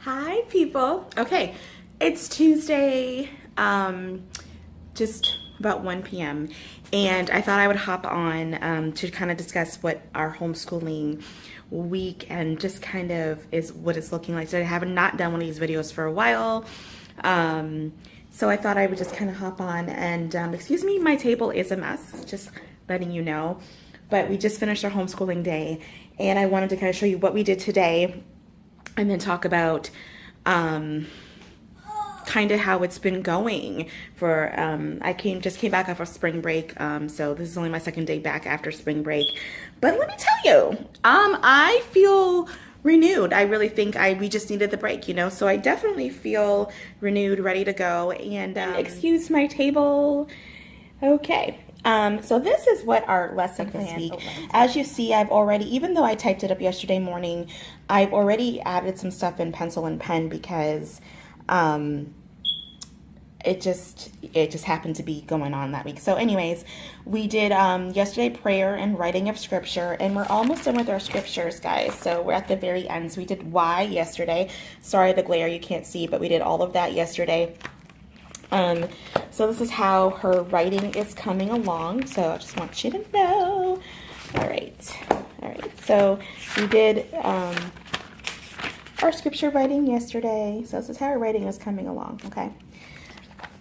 Hi, people. Okay, it's Tuesday, just about 1 p.m., and I thought I would hop on to kind of discuss what our homeschooling week and just kind of is what it's looking like. So I have not done one of these videos for a while, so I thought I would just kind of hop on and excuse me, my table is a mess, just letting you know. But we just finished our homeschooling day, and I wanted to kind of show you what we did today and then talk about kind of how it's been going for I just came back off of spring break, so this is only my second day back after spring break. But let me tell you, I feel renewed. I really think we just needed the break, so I definitely feel renewed, ready to go. And excuse my table. Okay. So this is what our lesson this week. As you see, I've already, even though I typed it up yesterday morning, I've already added some stuff in pencil and pen because it just happened to be going on that week. So anyways, we did yesterday prayer and writing of scripture, and we're almost done with our scriptures, guys. So we're at the very end. So we did why yesterday. Sorry, the glare, you can't see, but we did all of that yesterday. So this is how her writing is coming along. So I just want you to know. All right. So we did our scripture writing yesterday. So this is how her writing is coming along. Okay.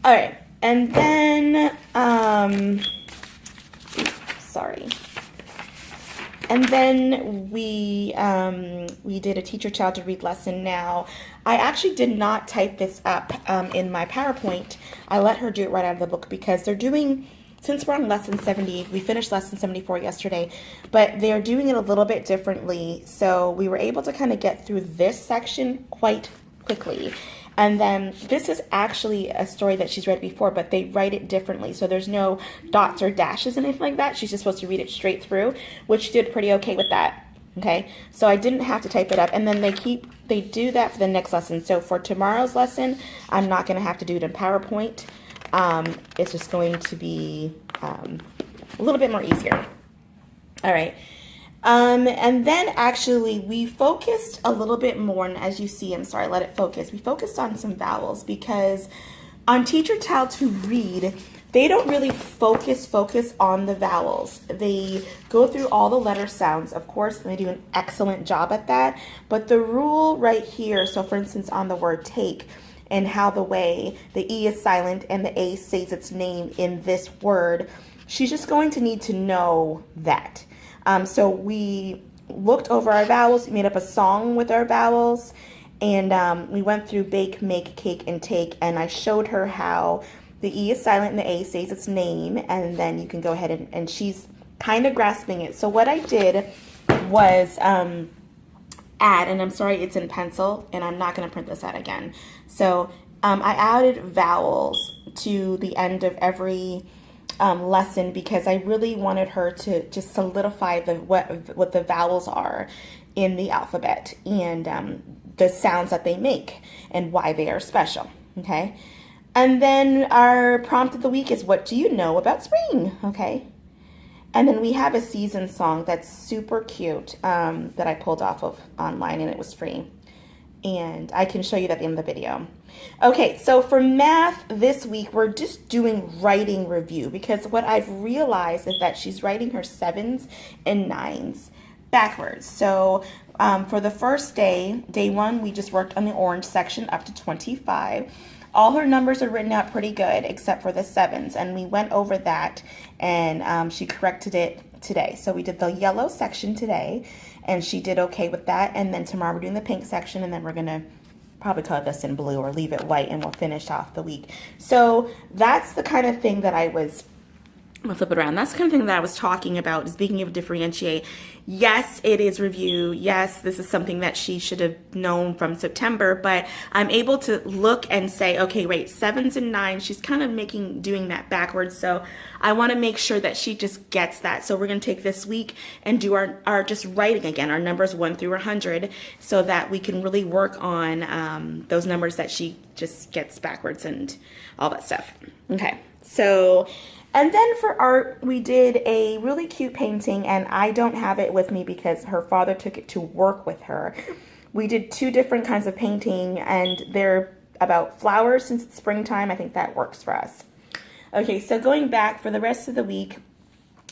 All right. And then, sorry. And then we did a teacher child to read lesson. Now, I actually did not type this up in my PowerPoint. I let her do it right out of the book because they're doing, since we're on lesson 70, we finished lesson 74 yesterday, but they're doing it a little bit differently. So we were able to kind of get through this section quite quickly. And then this is actually a story that she's read before, but they write it differently. So there's no dots or dashes and anything like that. She's just supposed to read it straight through, which she did pretty okay with that. Okay, so I didn't have to type it up. And then they do that for the next lesson. So for tomorrow's lesson, I'm not going to have to do it in PowerPoint. It's just going to be a little bit more easier. All right. And then actually we focused a little bit more, and as you see, I'm sorry, let it focus. We focused on some vowels because on Teach Your Child to Read, they don't really focus on the vowels. They go through all the letter sounds, of course, and they do an excellent job at that. But the rule right here, so for instance, on the word take, and how the way the E is silent and the A says its name in this word, she's just going to need to know that. So we looked over our vowels, made up a song with our vowels, and we went through bake, make, cake, and take, and I showed her how the E is silent and the A says its name, and then you can go ahead and she's kind of grasping it. So what I did was add, and I'm sorry it's in pencil, and I'm not going to print this out again. So I added vowels to the end of every lesson because I really wanted her to just solidify what the vowels are in the alphabet and the sounds that they make and why they are special. Okay, and then our prompt of the week is, what do you know about spring? Okay, and then we have a season song that's super cute that I pulled off of online, and it was free. And I can show you that at the end of the video. Okay, so for math this week, we're just doing writing review because what I've realized is that she's writing her 7s and 9s backwards. So for the first day, day 1, we just worked on the orange section up to 25. All her numbers are written out pretty good except for the 7s, and we went over that, and she corrected it today. So we did the yellow section today, and she did okay with that. And then tomorrow we're doing the pink section, and then we're gonna probably color this in blue or leave it white, and we'll finish off the week. So that's the kind of thing that I'm gonna flip it around. That's the kind of thing that I was talking about, is being able to differentiate. Yes, it is review. Yes, this is something that she should have known from September, but I'm able to look and say, okay, wait, 7s and 9s, she's kind of doing that backwards. So I want to make sure that she just gets that. So we're going to take this week and do our just writing again, our numbers 1 through 100, so that we can really work on those numbers that she just gets backwards and all that stuff. Okay, so And then for art, we did a really cute painting, and I don't have it with me because her father took it to work with her. We did 2 different kinds of painting, and they're about flowers since it's springtime. I think that works for us. Okay, so going back for the rest of the week,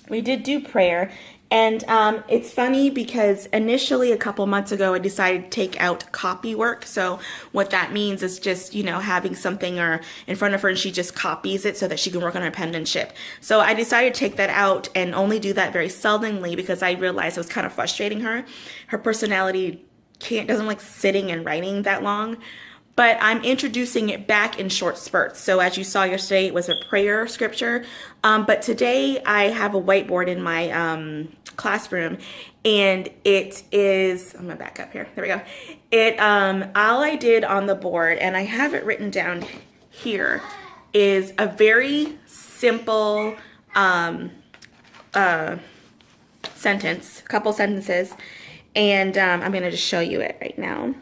we did do prayer, and it's funny because initially a couple months ago I decided to take out copy work. So what that means is just, you know, having something or in front of her and she just copies it so that she can work on her penmanship. So I decided to take that out and only do that very seldomly because I realized it was kind of frustrating her. Her personality doesn't like sitting and writing that long. But I'm introducing it back in short spurts. So as you saw yesterday, it was a prayer scripture. But today I have a whiteboard in my classroom, and it is, I'm gonna back up here. There we go. All I did on the board, and I have it written down here, is a very simple sentence, a couple sentences, and I'm gonna just show you it right now.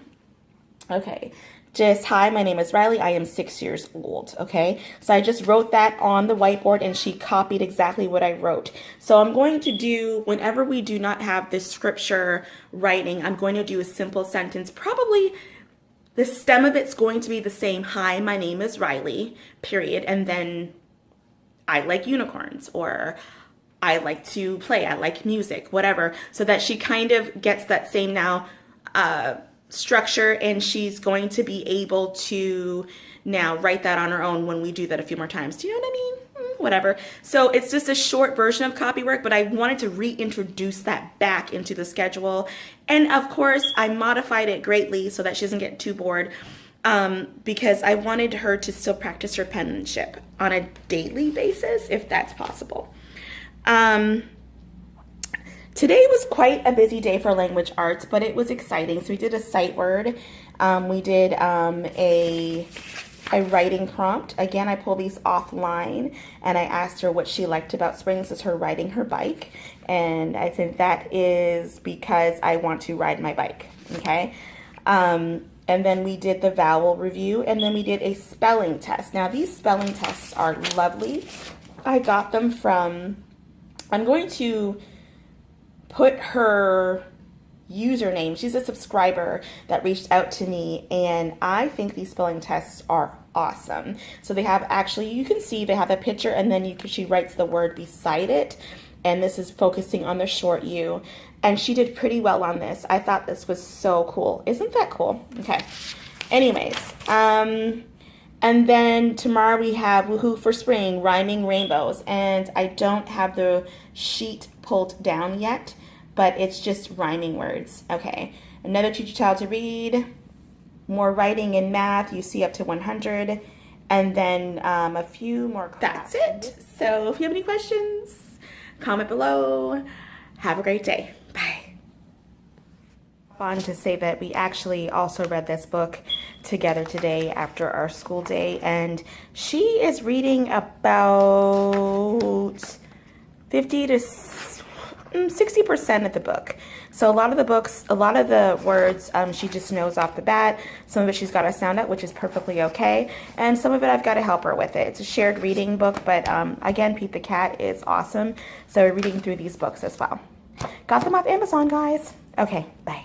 Okay. Just, hi, my name is Riley. I am 6 years old. Okay. So I just wrote that on the whiteboard and she copied exactly what I wrote. So I'm going to do, whenever we do not have this scripture writing, I'm going to do a simple sentence. Probably the stem of it's going to be the same. Hi, my name is Riley, period. And then I like unicorns, or I like to play. I like music, whatever. So that she kind of gets that same now, structure, and she's going to be able to now write that on her own when we do that a few more times. Do you know what I mean? Whatever. So it's just a short version of copy work, but I wanted to reintroduce that back into the schedule. And of course, I modified it greatly so that she doesn't get too bored, because I wanted her to still practice her penmanship on a daily basis, if that's possible. Today was quite a busy day for language arts, but it was exciting. So we did a sight word. We did a writing prompt. Again, I pulled these offline, and I asked her what she liked about spring. This is her riding her bike. And I think that is because I want to ride my bike, okay? And then we did the vowel review, and then we did a spelling test. Now, these spelling tests are lovely. I got them from, I'm going to put her username. She's a subscriber that reached out to me, and I think these spelling tests are awesome. So they have, actually, you can see they have a picture, and then she writes the word beside it, and this is focusing on the short U, and she did pretty well on this. I thought this was so cool. Isn't that cool? Okay. Anyways, and then tomorrow we have Woohoo for Spring, Rhyming Rainbows, and I don't have the sheet pulled down yet, but it's just rhyming words. Okay, another teach your child to read, more writing and math, you see up to 100, and then a few more classes. That's it. So if you have any questions, comment below. Have a great day. Bye. Fun to say that we actually also read this book together today after our school day, and she is reading about 50 to 60% of the book. So a lot of the words she just knows off the bat. Some of it she's got to sound out, which is perfectly okay. And some of it I've got to help her with it. It's a shared reading book, but again, Pete the Cat is awesome. So we're reading through these books as well. Got them off Amazon, guys. Okay, bye.